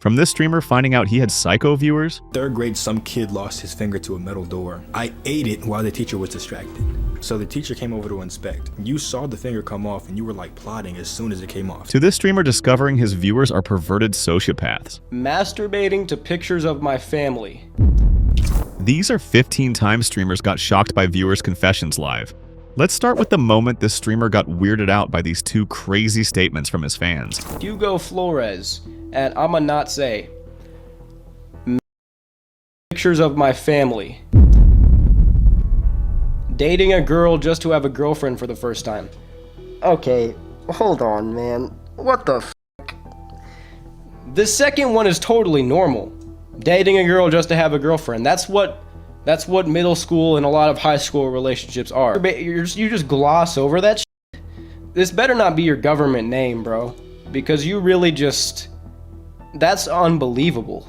From this streamer finding out he had psycho viewers, Third grade, some kid lost his finger to a metal door. I ate it while the teacher was distracted. So the teacher came over to inspect. You saw the finger come off and you were like plotting as soon as it came off. to this streamer discovering his viewers are perverted sociopaths. Masturbating to pictures of my family. These are 15 times streamers got shocked by viewers' confessions live. Let's start with the moment this streamer got weirded out by these two crazy statements from his fans. Hugo Flores, and I'ma not say. Pictures of my family. Dating a girl just to have a girlfriend for the first time. Okay, hold on, man. What the f***? The second one is totally normal. Dating a girl just to have a girlfriend. That's what middle school and a lot of high school relationships are. You just gloss over that shit. This better not be your government name, bro. Because you really just... That's unbelievable.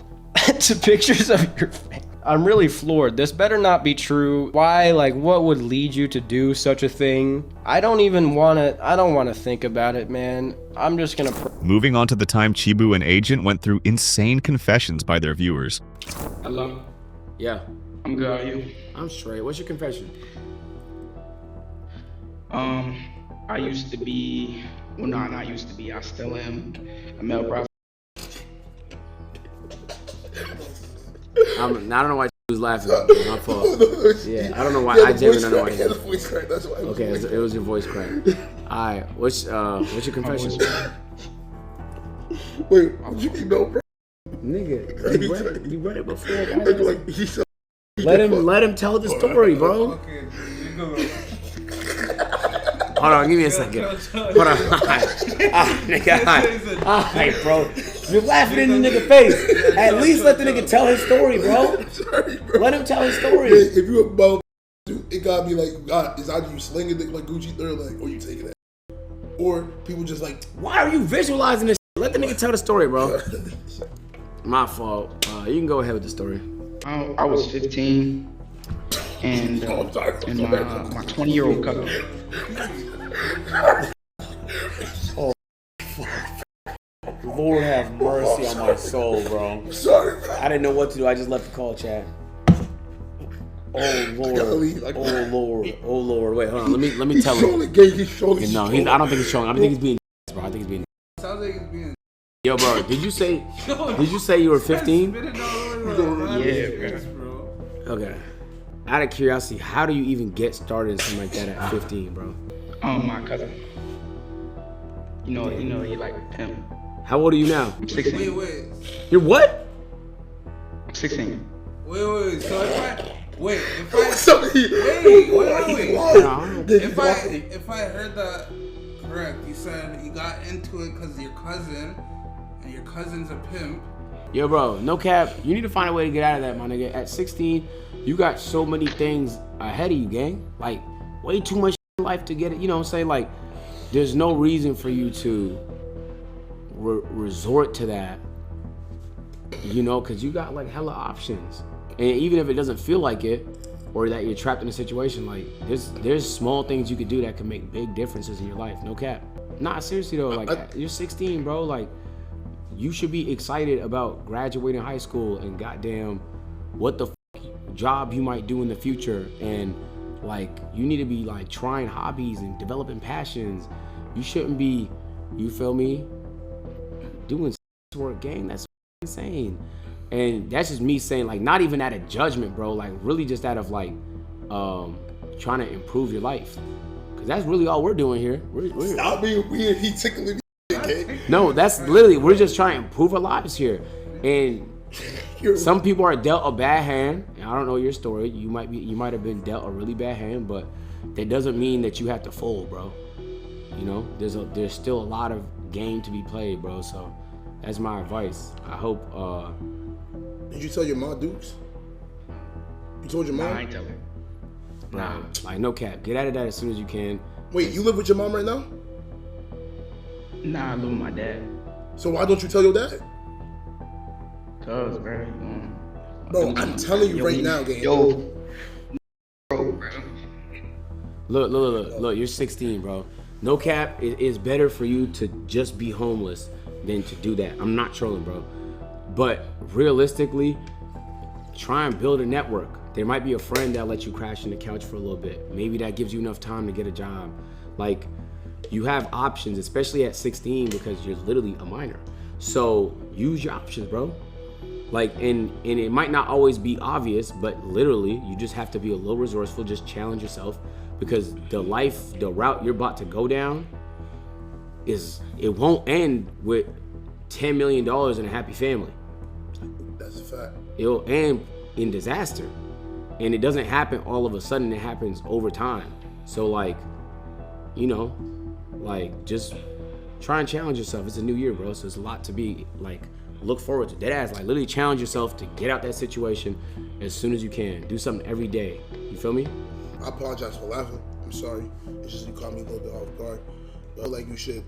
To pictures of your family. I'm really floored. This better not be true. Why? Like, what would lead you to do such a thing? I don't want to think about it, man. I'm just gonna... Moving on to the time Chibu and Agent went through insane confessions by their viewers. Hello? Yeah, I'm good, how are you? I'm straight. What's your confession? I used to be... Well, no, not used to be. I still am a male prostitute. I don't know why he was laughing. My fault. Yeah, I don't know why. I genuinely don't know why. The voice crack. That's why. Okay, it was your voice crack. Alright, what's your confession? Wait, what you know, bro? Nigga, you read it before. Like, he's so Let him tell the story, bro. Okay, you go. Hold on, give me a second. Hold on. Nigga, alright, bro. You're laughing in the nigga face. At least let the nigga tell his story, bro. sorry, bro. Let him tell his story. If you a bum, dude, it gotta be like, God, is either you slinging dick like Gucci third leg, or you taking that, or people just like. Why are you visualizing this shit? Let the nigga tell the story, bro. My fault. You can go ahead with the story. I was 15, and my 20-year-old cousin. Lord have mercy on my soul, bro. Sorry, bro. I didn't know what to do. I just left the call chat. Oh Lord. Oh Lord. Oh Lord. Wait, hold on. Let me tell him. He's showing. No, I don't think he's showing. I think he's being bro. I think he's being. Sounds like it's being... Yo, bro, did you say you were 15? Spit it all over, Yeah, bro. Okay. Out of curiosity, how do you even get started in something like that at 15, bro? My cousin. You know, he like him. How old are you now? I'm 16. Wait. You're what? 16. Wait. So if I... Wait, if I... Sorry. Wait. If I heard that correct, you said you got into it because of your cousin, and your cousin's a pimp. Yo, bro, no cap. You need to find a way to get out of that, my nigga. At 16, you got so many things ahead of you, gang. Like, way too much in life to get it. You know what I'm saying? Like, there's no reason for you to resort to that. You know, because you got, like, hella options. And even if it doesn't feel like it, or that you're trapped in a situation, like, there's small things you could do that can make big differences in your life. No cap. Nah, seriously, though. Like, you're 16, bro. Like, you should be excited about graduating high school and goddamn what the job you might do in the future. And like, you need to be like trying hobbies and developing passions. You shouldn't be, you feel me, doing work, gang. That's insane. And that's just me saying, like, not even out of judgment, bro. Like, really just out of like trying to improve your life. Cause that's really all we're doing here. We're Stop being weird. He tickling me. No, that's literally, we're just trying to improve our lives here. And some people are dealt a bad hand. And I don't know your story. You might have been dealt a really bad hand, but that doesn't mean that you have to fold, bro. You know, there's still a lot of game to be played, bro. So that's my advice. I hope. Did you tell your mom, Dukes? You told your mom? Nah, I ain't tell her. Nah, like, no cap. Get out of that as soon as you can. Wait, you live with your mom right now? Nah, I live with my dad. So why don't you tell your dad? Cause, bro, Bro, I'm telling you right now, gang. Yo, bro. Look, you're 16, bro. No cap, it is better for you to just be homeless than to do that. I'm not trolling, bro. But realistically, try and build a network. There might be a friend that lets you crash on the couch for a little bit. Maybe that gives you enough time to get a job. Like, you have options, especially at 16, because you're literally a minor. So use your options, bro. Like, and it might not always be obvious, but literally you just have to be a little resourceful, just challenge yourself, because the route you're about to go down it won't end with $10 million and a happy family. That's a fact. It'll end in disaster. And it doesn't happen all of a sudden, it happens over time. So like, you know, like just try and challenge yourself. It's a new year, bro. So there's a lot to be like, look forward to. Deadass, like literally challenge yourself to get out that situation as soon as you can. Do something every day. You feel me? I apologize for laughing. I'm sorry. It's just you caught me a little bit off guard. But like you should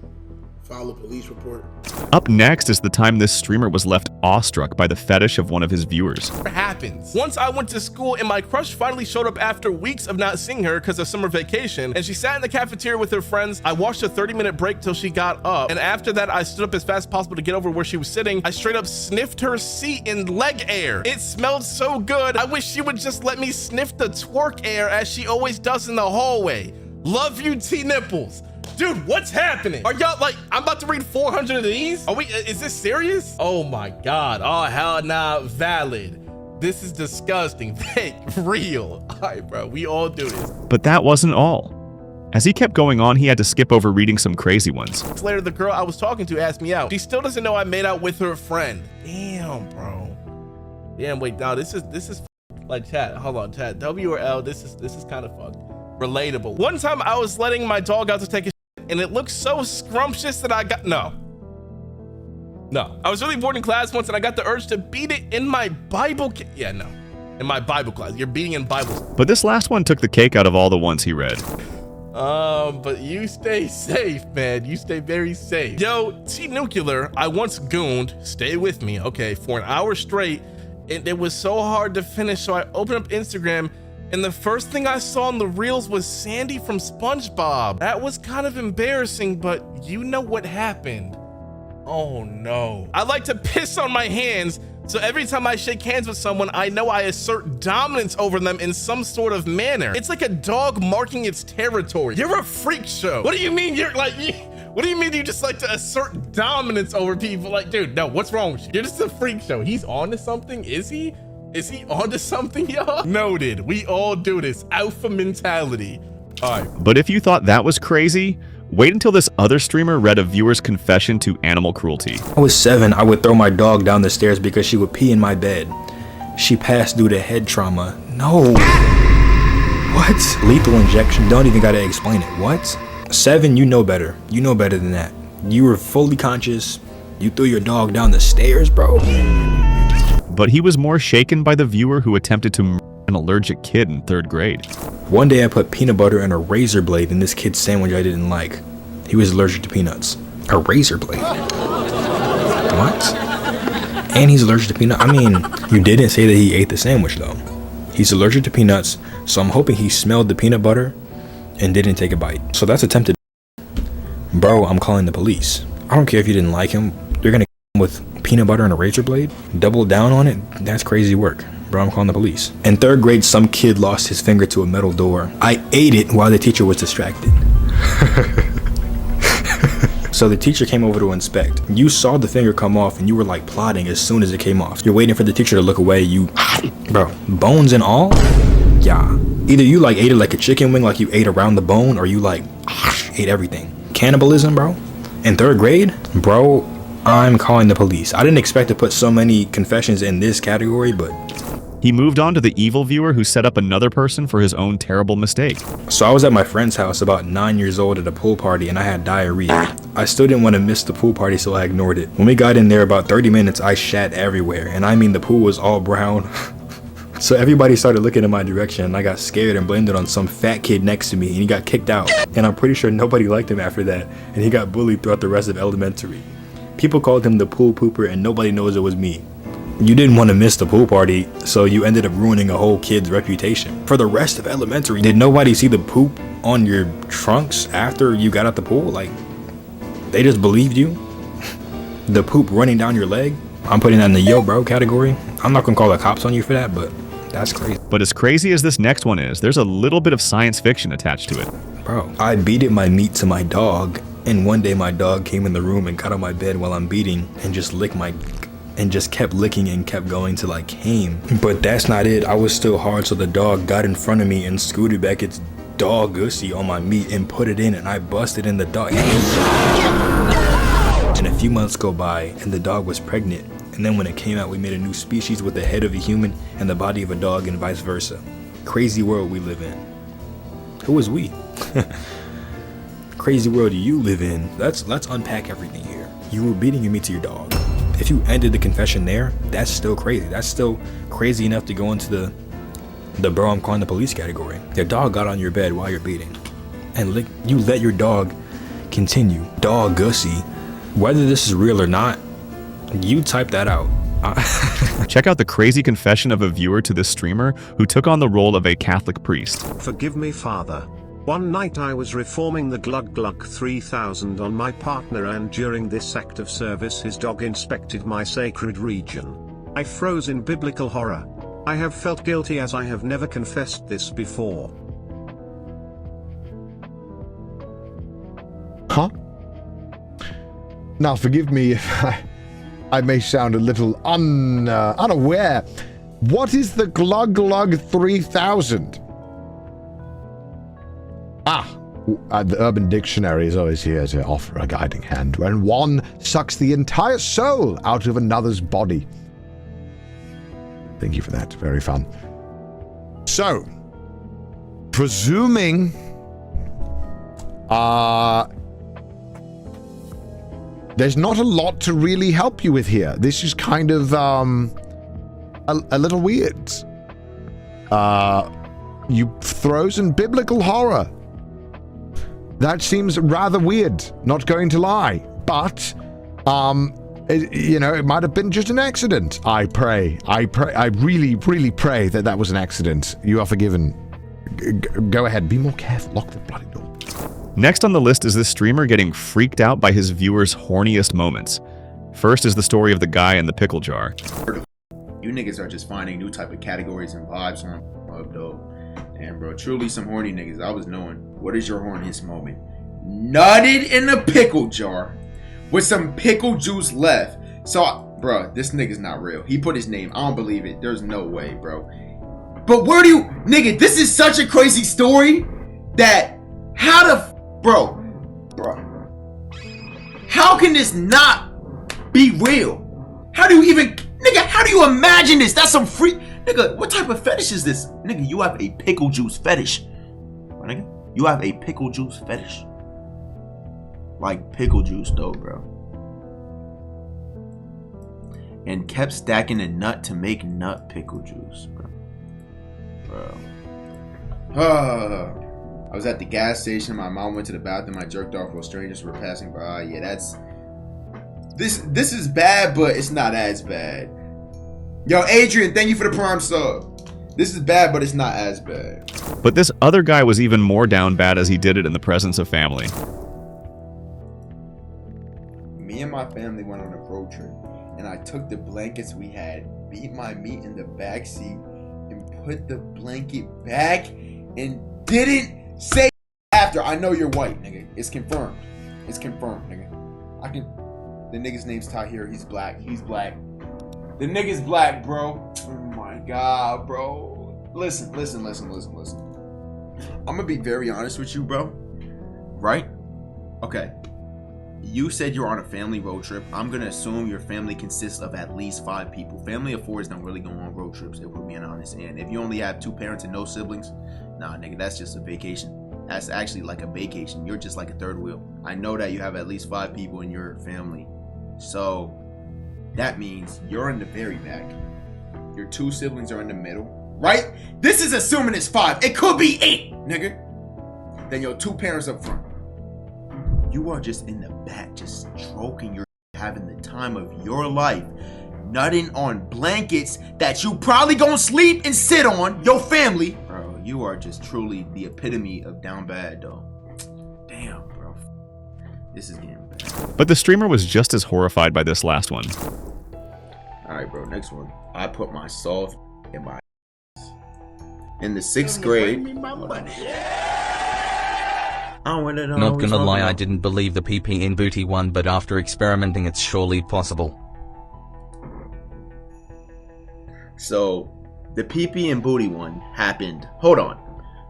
file a police report. Up next is the time this streamer was left awestruck by the fetish of one of his viewers. Happens. Once I went to school and my crush finally showed up after weeks of not seeing her because of summer vacation, and she sat in the cafeteria with her friends. I watched a 30-minute break till she got up, and after that I stood up as fast as possible to get over where she was sitting. I straight up sniffed her seat in leg air. It smelled so good. I wish she would just let me sniff the twerk air as she always does in the hallway. Love you, T-nipples. Dude, what's happening? Are y'all like, I'm about to read 400 of these? Is this serious? Oh my God. Oh, hell nah, valid. This is disgusting. Fake, real. All right, bro, we all do this. But that wasn't all. As he kept going on, he had to skip over reading some crazy ones. Later, the girl I was talking to asked me out. She still doesn't know I made out with her friend. Damn, bro. Damn, wait, now this is like chat. Hold on, chat. W or L, this is kind of fucked. Relatable. One time I was letting my dog out to take a and it looked so scrumptious that I got, no. I was really bored in class once and I got the urge to beat it in my Bible, in my Bible class. You're beating in Bibles. But this last one took the cake out of all the ones he read. But you stay safe, man. You stay very safe. Yo, T-Nuclear, I once gooned, stay with me, okay, for an hour straight, and it was so hard to finish, so I opened up Instagram, and the first thing I saw on the reels was Sandy from SpongeBob. That was kind of embarrassing, but you know what happened. Oh no. I like to piss on my hands, so every time I shake hands with someone, I know I assert dominance over them in some sort of manner. It's like a dog marking its territory. You're a freak show. What do you mean you're like, what do you mean you just like to assert dominance over people? Like, dude, no, what's wrong with you? You're just a freak show. He's on to something, is he? Is he onto something, y'all? Noted. We all do this. Alpha mentality. All right. But if you thought that was crazy, wait until this other streamer read a viewer's confession to animal cruelty. I was 7. I would throw my dog down the stairs because she would pee in my bed. She passed due to head trauma. No. What? Lethal injection. Don't even gotta explain it. What? 7, you know better. You know better than that. You were fully conscious. You threw your dog down the stairs, bro. But he was more shaken by the viewer who attempted to murder an allergic kid in 3rd grade. One day I put peanut butter and a razor blade in this kid's sandwich I didn't like. He was allergic to peanuts. A razor blade? What? And he's allergic to peanuts? I mean, you didn't say that he ate the sandwich though. He's allergic to peanuts, so I'm hoping he smelled the peanut butter and didn't take a bite. So that's attempted. Bro, I'm calling the police. I don't care if you didn't like him. You're gonna kill him with peanut butter and a razor blade? Double down on it? That's crazy work. Bro, I'm calling the police. In 3rd grade, some kid lost his finger to a metal door. I ate it while the teacher was distracted. So the teacher came over to inspect. You saw the finger come off and you were like plotting as soon as it came off. You're waiting for the teacher to look away. Bro, bones and all? Yeah. Either you like ate it like a chicken wing, like you ate around the bone, or you like ate everything. Cannibalism, bro? In 3rd grade? Bro, I'm calling the police. I didn't expect to put so many confessions in this category, but... He moved on to the evil viewer who set up another person for his own terrible mistake. So I was at my friend's house about 9 years old at a pool party and I had diarrhea. I still didn't want to miss the pool party, so I ignored it. When we got in there about 30 minutes, I shat everywhere. And I mean the pool was all brown. So everybody started looking in my direction and I got scared and blamed it on some fat kid next to me and he got kicked out. And I'm pretty sure nobody liked him after that and he got bullied throughout the rest of elementary. People called him the pool pooper and nobody knows it was me. You didn't want to miss the pool party, so you ended up ruining a whole kid's reputation. For the rest of elementary, did nobody see the poop on your trunks after you got out the pool? Like, they just believed you? The poop running down your leg? I'm putting that in the yo bro category. I'm not gonna call the cops on you for that, but that's crazy. But as crazy as this next one is, there's a little bit of science fiction attached to it. Bro, I beated my meat to my dog, and one day my dog came in the room and got on my bed while I'm beating and just licked my and just kept licking and kept going till I came. But that's not it. I was still hard, so the dog got in front of me and scooted back its dog gussy on my meat and put it in, and I busted in the dog. And a few months go by and the dog was pregnant, and then when it came out, we made a new species with the head of a human and the body of a dog, and vice versa. Crazy world we live in. Who is we? Crazy world you live in. Let's unpack everything here. You were beating your meat to your dog. If you ended the confession there, that's still crazy. That's still crazy enough to go into the bro, I'm calling the police category. Your dog got on your bed while you're beating, and you let your dog continue. Dog gussy. Whether this is real or not, you type that out. Check out the crazy confession of a viewer to this streamer who took on the role of a Catholic priest. Forgive me, Father. One night I was reforming the Glug Glug 3000 on my partner, and during this act of service his dog inspected my sacred region. I froze in biblical horror. I have felt guilty as I have never confessed this before. Huh? Now forgive me if I may sound a little unaware. What is the Glug Glug 3000? The Urban Dictionary is always here to offer a guiding hand when one sucks the entire soul out of another's body. Thank you for that. Very fun. So, presuming there's not a lot to really help you with here. This is kind of a little weird. You frozen biblical horror. That seems rather weird, not going to lie. But, it might have been just an accident. I really, really pray that that was an accident. You are forgiven. Go ahead, be more careful. Lock the bloody door. Next on the list is this streamer getting freaked out by his viewers' horniest moments. First is the story of the guy in the pickle jar. You niggas are just finding new type of categories and vibes on Club, though. And bro, truly some horny niggas. I was knowing. What is your horniest moment? Nutted in a pickle jar with some pickle juice left. So, bro, this nigga's not real. He put his name. I don't believe it. There's no way, bro. But where do you, nigga? This is such a crazy story that how the, bro, how can this not be real? How do you even, nigga? How do you imagine this? That's some free. Nigga, what type of fetish is this? Nigga, you have a pickle juice fetish. Nigga, you have a pickle juice fetish. Like pickle juice though, bro. And kept stacking a nut to make nut pickle juice, bro. I was at the gas station. My mom went to the bathroom. I jerked off while strangers were passing by. Yeah, that's... This is bad, but it's not as bad. Yo, Adrian, thank you for the prime sub. This is bad, but it's not as bad. But this other guy was even more down bad as he did it in the presence of family. Me and my family went on a road trip, and I took the blankets we had, beat my meat in the back seat, and put the blanket back, and didn't say after. I know you're white, nigga. It's confirmed. It's confirmed, nigga. The nigga's name's Tahir. He's black. He's black. The nigga's black, bro. Oh my god, bro. Listen. I'm gonna be very honest with you, bro. Right? Okay. You said you're on a family road trip. I'm gonna assume your family consists of at least 5 people. Family of 4s don't really go on road trips, if we're being honest. And if you only have 2 parents and no siblings, nah, nigga, that's just a vacation. That's actually like a vacation. You're just like a third wheel. I know that you have at least 5 people in your family. So that means you're in the very back. Your 2 siblings are in the middle, right? This is assuming it's 5. It could be 8, nigga. Then your 2 parents up front. You are just in the back, just stroking your, having the time of your life, nutting on blankets that you probably gonna sleep and sit on, your family. Bro, you are just truly the epitome of down bad, though. Damn, bro. This is getting bad. But the streamer was just as horrified by this last one. Alright, bro, next one. I put my soft in my ass. In the 6th grade. Not gonna lie, I didn't believe the PP in booty one, but after experimenting it's surely possible. So, the PP and booty one happened. Hold on.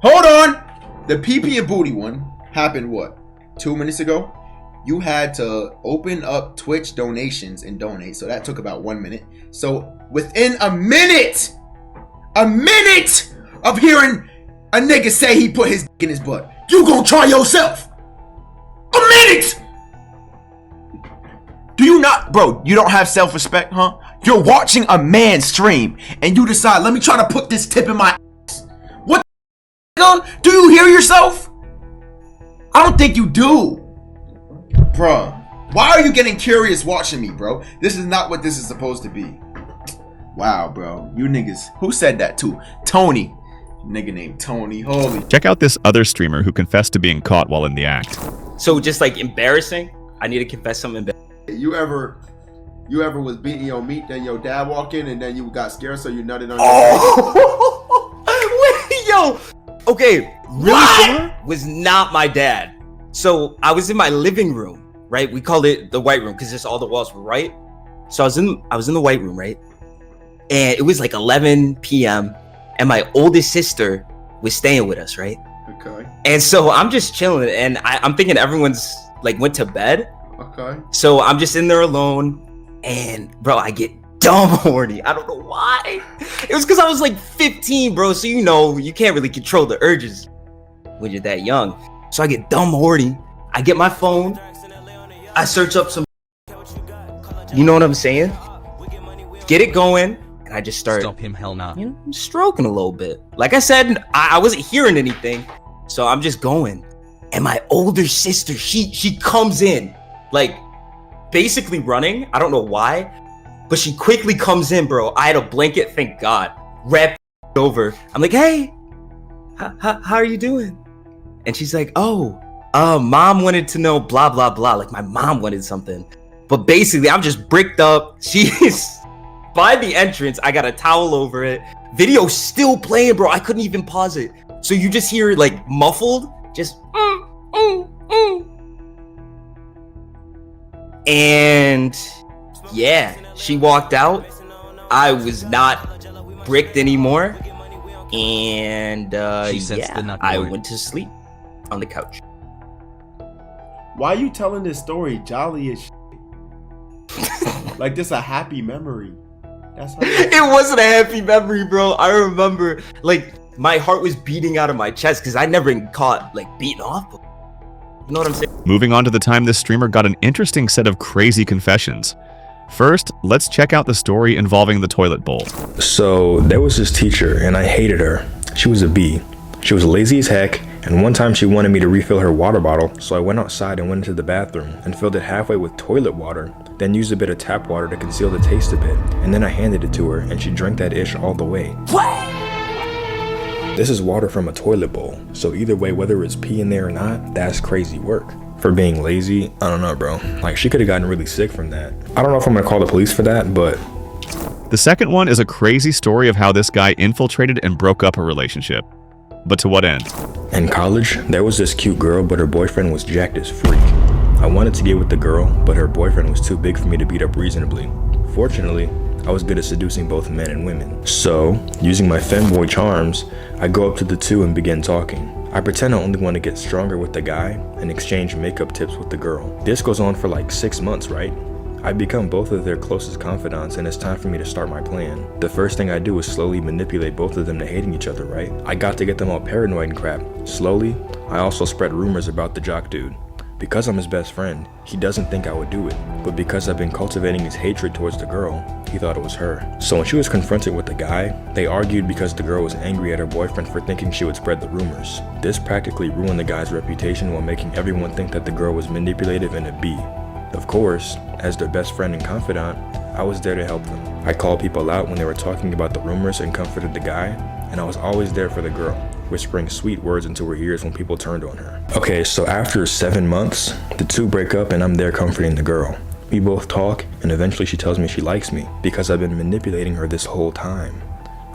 Hold on! The PP and booty one happened what? 2 minutes ago? You had to open up Twitch donations and donate. So that took about 1 minute. So within a minute of hearing a nigga say he put his dick in his butt, you gonna try yourself. A minute! Do you not, bro, you don't have self-respect, huh? You're watching a man stream and you decide, let me try to put this tip in my ass. What the nigga? Do you hear yourself? I don't think you do. Bruh, why are you getting curious watching me, bro? This is not what this is supposed to be. Wow, bro. You niggas. Who said that too? Tony. Nigga named Tony. Holy. Check out this other streamer who confessed to being caught while in the act. So just like embarrassing? I need to confess something embarrassing. You ever was beating your meat, then your dad walked in and then you got scared so you nutted on Wait, yo. Okay, really similar was not my dad. So I was in my living room, right? We called it the white room because just all the walls were white. So I was in the white room, right? And it was like 11 p.m. and my oldest sister was staying with us, right? Okay. And so I'm just chilling and I'm thinking everyone's like went to bed. Okay. So I'm just in there alone and bro, I get dumb horny. I don't know why. It was because I was like 15, bro. So you know, you can't really control the urges when you're that young. So I get dumb horny. I get my phone. I search up some. You know what I'm saying? Get it going. And I just start. Stop him, hell nah. You know, stroking a little bit. Like I said, I wasn't hearing anything. So I'm just going. And my older sister, she comes in. Like, basically running. I don't know why. But she quickly comes in, bro. I had a blanket, thank God. Wrapped over. I'm like, hey. How are you doing? And she's like, oh, mom wanted to know blah, blah, blah. Like my mom wanted something. But basically, I'm just bricked up. She's by the entrance. I got a towel over it. Video still playing, bro. I couldn't even pause it. So you just hear it like muffled. Just, And yeah, she walked out. I was not bricked anymore. And yeah, I went to sleep on the couch. Why are you telling this story jolly as shit? Like this a happy memory. That's how it wasn't a happy memory, bro. I remember like my heart was beating out of my chest because I never been caught like beaten off before. You know what I'm saying? Moving on to the time this streamer got an interesting set of crazy confessions. First, let's check out the story involving the toilet bowl. So there was this teacher and I hated her. She was a B. She was lazy as heck, and one time she wanted me to refill her water bottle, so I went outside and went into the bathroom and filled it halfway with toilet water, then used a bit of tap water to conceal the taste a bit, and then I handed it to her and she drank that ish all the way. This is water from a toilet bowl, so either way, whether it's pee in there or not, that's crazy work. For being lazy, I don't know, bro. Like, she could have gotten really sick from that. I don't know if I'm gonna call the police for that, but... The second one is a crazy story of how this guy infiltrated and broke up a relationship. But to what end? In college, there was this cute girl, but her boyfriend was jacked as freak. I wanted to get with the girl, but her boyfriend was too big for me to beat up reasonably. Fortunately, I was good at seducing both men and women. So, using my femboy charms, I go up to the two and begin talking. I pretend I only want to get stronger with the guy and exchange makeup tips with the girl. This goes on for like 6 months, right? I become both of their closest confidants and it's time for me to start my plan. The first thing I do is slowly manipulate both of them to hating each other, right? I got to get them all paranoid and crap. Slowly, I also spread rumors about the jock dude. Because I'm his best friend, he doesn't think I would do it. But because I've been cultivating his hatred towards the girl, he thought it was her. So when she was confronted with the guy, they argued because the girl was angry at her boyfriend for thinking she would spread the rumors. This practically ruined the guy's reputation while making everyone think that the girl was manipulative and a B. Of course, as their best friend and confidant, I was there to help them. I called people out when they were talking about the rumors and comforted the guy, and I was always there for the girl, whispering sweet words into her ears when people turned on her. Okay, so after 7 months, the two break up and I'm there comforting the girl. We both talk, and eventually she tells me she likes me because I've been manipulating her this whole time.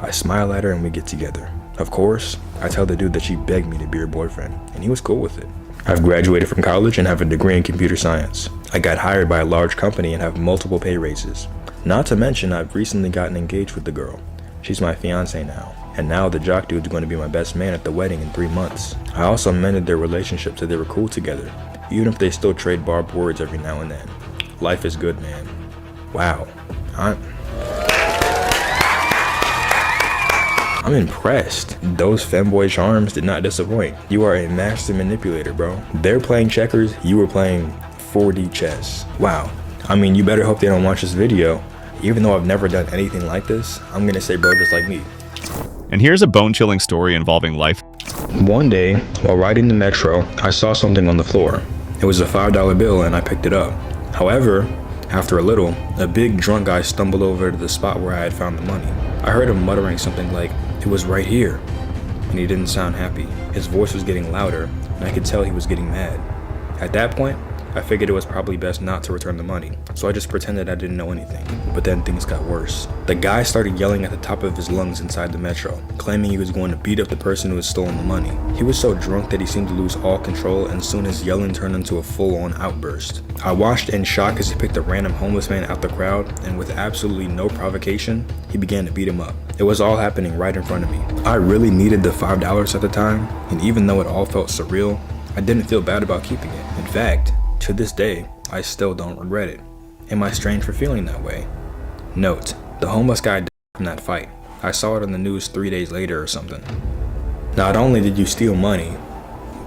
I smile at her and we get together. Of course, I tell the dude that she begged me to be her boyfriend, and he was cool with it. I've graduated from college and have a degree in computer science. I got hired by a large company and have multiple pay raises. Not to mention, I've recently gotten engaged with the girl. She's my fiance now, and now the jock dude's going to be my best man at the wedding in 3 months. I also mended their relationship so they were cool together, even if they still trade barbed words every now and then. Life is good, man. Wow. I'm impressed. Those femboy charms did not disappoint. You are a master manipulator, bro. They're playing checkers, you were playing 4D chess. Wow. I mean, you better hope they don't watch this video. Even though I've never done anything like this, I'm gonna say bro just like me. And here's a bone-chilling story involving life. One day, while riding the metro, I saw something on the floor. It was a $5 bill and I picked it up. However, after a little, a big drunk guy stumbled over to the spot where I had found the money. I heard him muttering something like, "It was right here," and he didn't sound happy. His voice was getting louder, and I could tell he was getting mad. At that point, I figured it was probably best not to return the money, so I just pretended I didn't know anything. But then things got worse. The guy started yelling at the top of his lungs inside the metro, claiming he was going to beat up the person who had stolen the money. He was so drunk that he seemed to lose all control, and soon his yelling turned into a full-on outburst. I watched in shock as he picked a random homeless man out the crowd, and with absolutely no provocation, he began to beat him up. It was all happening right in front of me. I really needed the $5 at the time, and even though it all felt surreal, I didn't feel bad about keeping it. In fact, to this day, I still don't regret it. Am I strange for feeling that way? Note, the homeless guy died from that fight. I saw it on the news 3 days later or something. Not only did you steal money,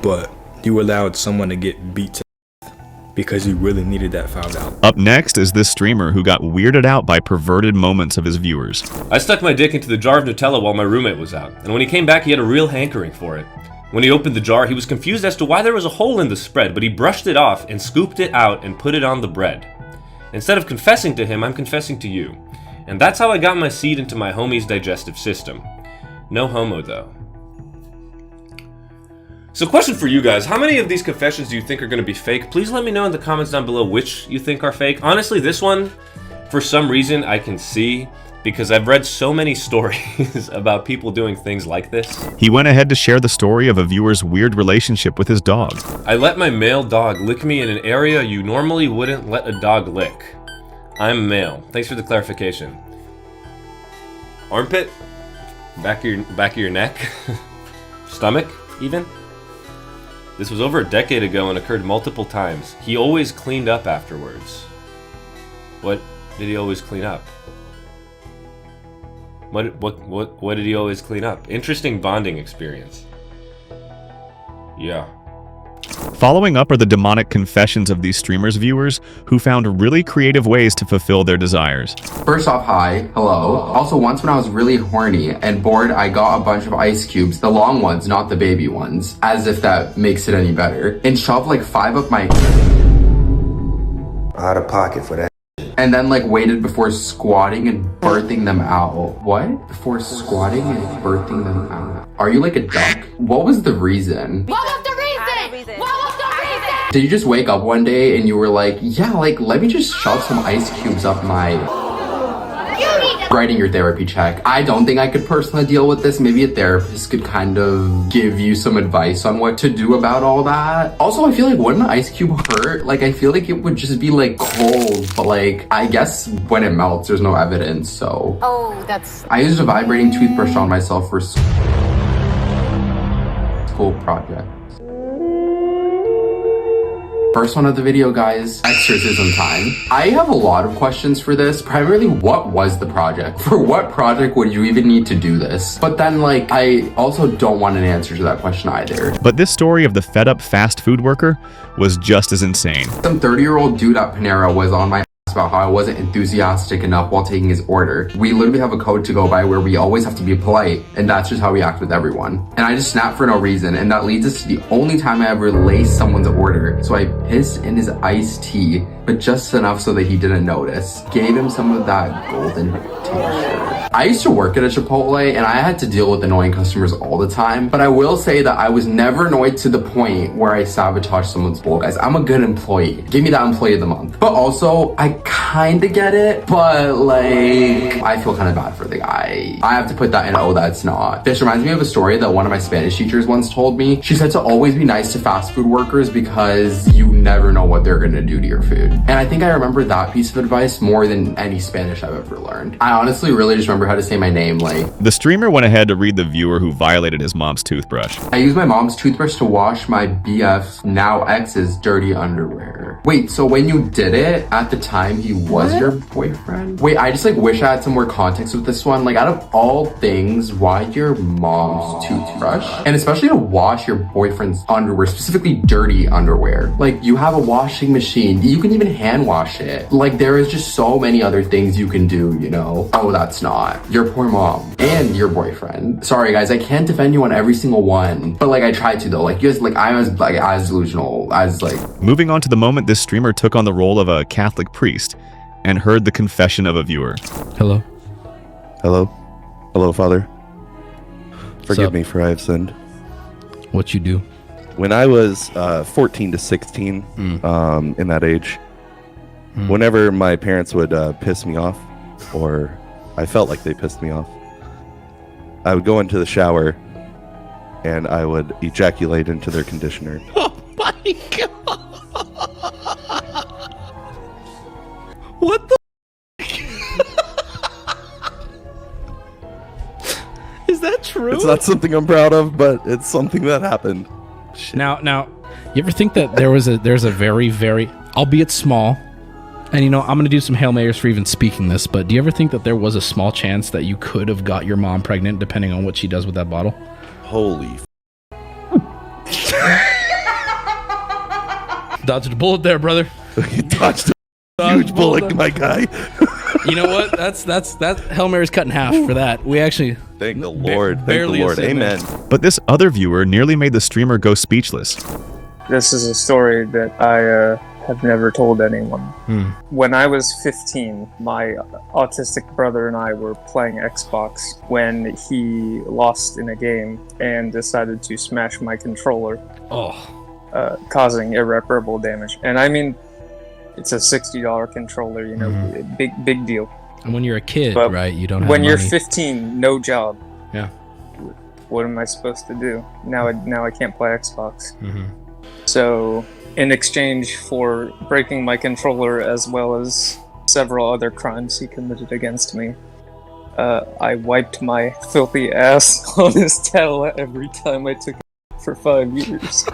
but you allowed someone to get beat to death because you really needed that $5. Up next is this streamer who got weirded out by perverted moments of his viewers. I stuck my dick into the jar of Nutella while my roommate was out, and when he came back he had a real hankering for it. When he opened the jar, he was confused as to why there was a hole in the spread, but he brushed it off and scooped it out and put it on the bread. Instead of confessing to him, I'm confessing to you. And that's how I got my seed into my homie's digestive system. No homo, though. So question for you guys, how many of these confessions do you think are going to be fake? Please let me know in the comments down below which you think are fake. Honestly, this one, for some reason, I can see, because I've read so many stories about people doing things like this. He went ahead to share the story of a viewer's weird relationship with his dog. I let my male dog lick me in an area you normally wouldn't let a dog lick. I'm male. Thanks for the clarification. Armpit? Back of your neck? Stomach, even? This was over a decade ago and occurred multiple times. He always cleaned up afterwards. What did he always clean up? What did he always clean up? Interesting bonding experience. Yeah. Following up are the demonic confessions of these streamers' viewers who found really creative ways to fulfill their desires. First off, hi, hello. Also, once when I was really horny and bored, I got a bunch of ice cubes, the long ones, not the baby ones, as if that makes it any better, and shoved like 5 up my Out of pocket for that. and then like waited before squatting and birthing them out. What? Before squatting and birthing them out? Are you like a duck? What was the reason? What was the reason? What was the reason? Did you just wake up one day and you were like, yeah, like let me just shove some ice cubes up my... Writing your therapy check. I don't think I could personally deal with this. Maybe a therapist could kind of give you some advice on what to do about all that. Also, I feel like wouldn't an ice cube hurt? Like, I feel like it would just be like cold, but like, I guess when it melts, there's no evidence, so. Oh, that's... I used a vibrating toothbrush on myself for school project. First one of the video, guys, exorcism time. I have a lot of questions for this. Primarily, what was the project? For what project would you even need to do this? But then, like, I also don't want an answer to that question either. But this story of the fed-up fast food worker was just as insane. Some 30-year-old dude at Panera was on my ass about how I wasn't enthusiastic enough while taking his order. We literally have a code to go by where we always have to be polite, and that's just how we act with everyone. And I just snapped for no reason, and that leads us to the only time I ever laced someone's order. So I pissed in his iced tea, but just enough so that he didn't notice. Gave him some of that golden tincture. I used to work at a Chipotle and I had to deal with annoying customers all the time, but I will say that I was never annoyed to the point where I sabotaged someone's bowl. Guys, I'm a good employee. Give me that employee of the month. But also, I kind of get it, but like, I feel kind of bad for the guy. I have to put that in, oh, that's not. This reminds me of a story that one of my Spanish teachers once told me. She said to always be nice to fast food workers because you never know what they're gonna do to your food. And I think I remember that piece of advice more than any Spanish I've ever learned. I honestly really just remember how to say my name, like. The streamer went ahead to read the viewer who violated his mom's toothbrush. I used my mom's toothbrush to wash my BF's now ex's dirty underwear. Wait, so when you did it, at the time he was your boyfriend? Wait, I just like wish I had some more context with this one. Like, out of all things, why your mom's toothbrush? And especially to wash your boyfriend's underwear, specifically dirty underwear. Like, you have a washing machine. You can even hand wash it. Like, there is just so many other things you can do, you know? Oh, that's not. Your poor mom and your boyfriend. Sorry, guys, I can't defend you on every single one. But like, I tried to though. Like, you guys, like, I'm as delusional as like. Moving on to the moment this streamer took on the role of a Catholic priest and heard the confession of a viewer. Hello. Hello. Hello, Father. Forgive me for I have sinned. What you do? When I was 14 to 16, in that age, whenever my parents would piss me off, or I felt like they pissed me off, I would go into the shower and I would ejaculate into their conditioner. Oh my god! What the? Is that true? It's not something I'm proud of, but it's something that happened. Now, you ever think that there's a very, very, albeit small, and you know, I'm gonna do some Hail Marys for even speaking this, but do you ever think that there was a small chance that you could have got your mom pregnant depending on what she does with that bottle? Holy Dodged a bullet there, brother. You dodged a huge bullet, my guy. You know what? That's Hail Mary's cut in half for that. We actually thank the Lord. Thank the Lord. Amen. But this other viewer nearly made the streamer go speechless. This is a story that I have never told anyone. When I was 15, my autistic brother and I were playing Xbox when he lost in a game and decided to smash my controller, causing irreparable damage. And I mean, it's a $60 controller, you know, big deal. And when you're a kid, but right, you don't have when money. You're 15, no job. Yeah. What am I supposed to do? Now I can't play Xbox. So, in exchange for breaking my controller as well as several other crimes he committed against me, I wiped my filthy ass on his towel every time I took it for 5 years.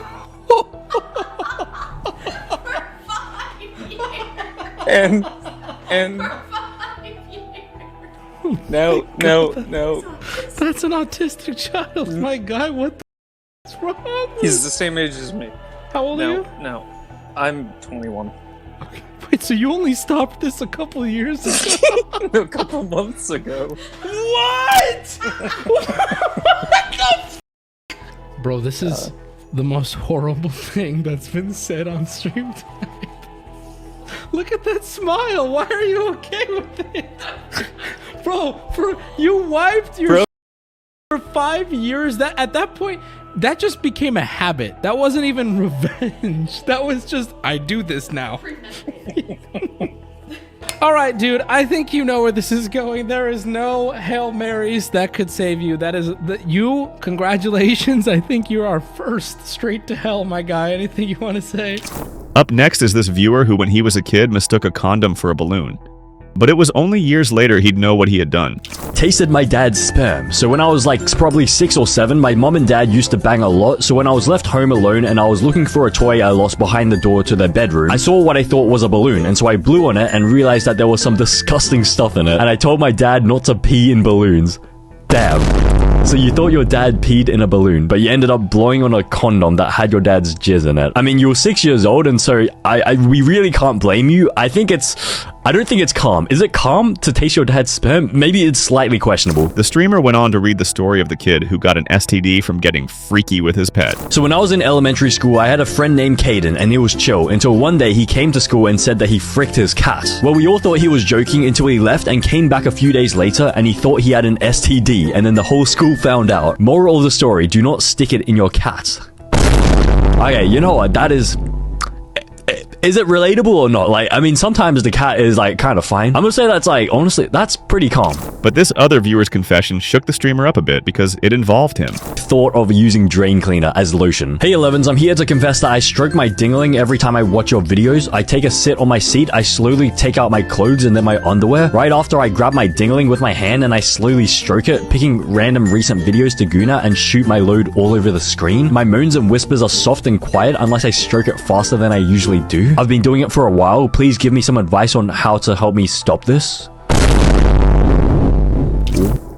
And no. That's an autistic child, my guy. What the is wrong? He's the same age as me. How old are you? No, I'm 21. Okay. Wait, so you only stopped this a couple of years ago? A couple months ago. What? Bro, this is the most horrible thing that's been said on stream tonight. Look at that smile. Why are you okay with it? Bro, you wiped your for 5 years. That at that point, that just became a habit. That wasn't even revenge. That was just, I do this now. All right, dude, I think you know where this is going. There is no Hail Marys that could save you. That is, you, congratulations. I think you're our first straight to hell, my guy. Anything you want to say? Up next is this viewer who, when he was a kid, mistook a condom for a balloon. But it was only years later he'd know what he had done. Tasted my dad's sperm. So when I was like probably 6 or 7, my mom and dad used to bang a lot. So when I was left home alone and I was looking for a toy I lost behind the door to their bedroom, I saw what I thought was a balloon. And so I blew on it and realized that there was some disgusting stuff in it. And I told my dad not to pee in balloons. Damn. So you thought your dad peed in a balloon, but you ended up blowing on a condom that had your dad's jizz in it. I mean, you were 6 years old, and so we really can't blame you. I think it's I don't think it's calm. Is it calm to taste your dad's sperm? Maybe it's slightly questionable. The streamer went on to read the story of the kid who got an STD from getting freaky with his pet. So when I was in elementary school, I had a friend named Caden, and he was chill until one day he came to school and said that he fricked his cat. Well, we all thought he was joking until he left and came back a few days later and he thought he had an STD, and then the whole school found out. Moral of the story, do not stick it in your cat. Okay, you know what, that is... Is it relatable or not? Like, I mean, sometimes the cat is, like, kind of fine. I'm gonna say that's, like, honestly, that's pretty calm. But this other viewer's confession shook the streamer up a bit because it involved him. Thought of using drain cleaner as lotion. Hey, 11s, I'm here to confess that I stroke my dingling every time I watch your videos. I take a sit on my seat, I slowly take out my clothes and then my underwear. Right after I grab my dingling with my hand and I slowly stroke it, picking random recent videos to goon at and shoot my load all over the screen. My moans and whispers are soft and quiet unless I stroke it faster than I usually do. I've been doing it for a while. Please give me some advice on how to help me stop this.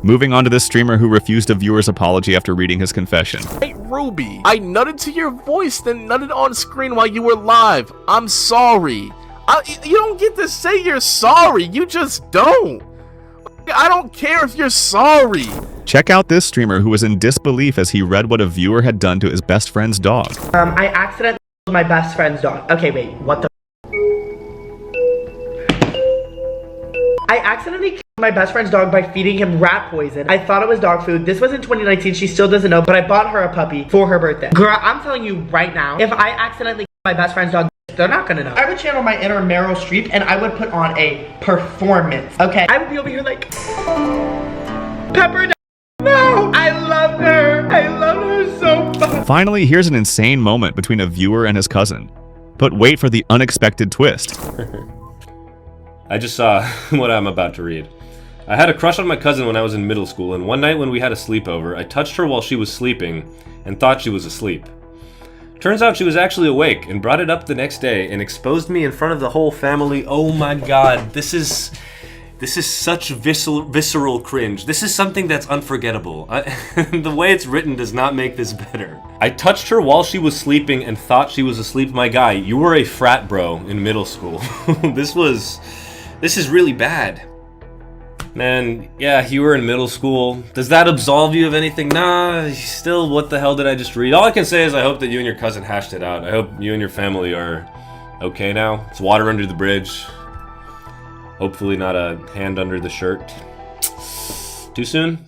Moving on to this streamer who refused a viewer's apology after reading his confession. Hey, Ruby, I nutted to your voice, then nutted on screen while you were live. I'm sorry. You don't get to say you're sorry. You just don't. I don't care if you're sorry. Check out this streamer who was in disbelief as he read what a viewer had done to his best friend's dog. I accidentally killed my best friend's dog. Okay, wait, what the? I accidentally killed my best friend's dog by feeding him rat poison. I thought it was dog food. This was in 2019. She still doesn't know, but I bought her a puppy for her birthday. Girl, I'm telling you right now, if I accidentally killed my best friend's dog, they're not gonna know. I would channel my inner Meryl Streep and I would put on a performance, okay? I would be over here like, Pepper, no! I love her! I love her so much! Finally, here's an insane moment between a viewer and his cousin. But wait for the unexpected twist. I just saw what I'm about to read. I had a crush on my cousin when I was in middle school, and one night when we had a sleepover, I touched her while she was sleeping and thought she was asleep. Turns out she was actually awake and brought it up the next day and exposed me in front of the whole family. Oh my god, this is such visceral cringe. This is something that's unforgettable. The way it's written does not make this better. I touched her while she was sleeping and thought she was asleep. My guy, you were a frat bro in middle school. This is really bad. Man, yeah, you were in middle school. Does that absolve you of anything? Nah, still, what the hell did I just read? All I can say is I hope that you and your cousin hashed it out. I hope you and your family are okay now. It's water under the bridge. Hopefully not a hand under the shirt. Too soon?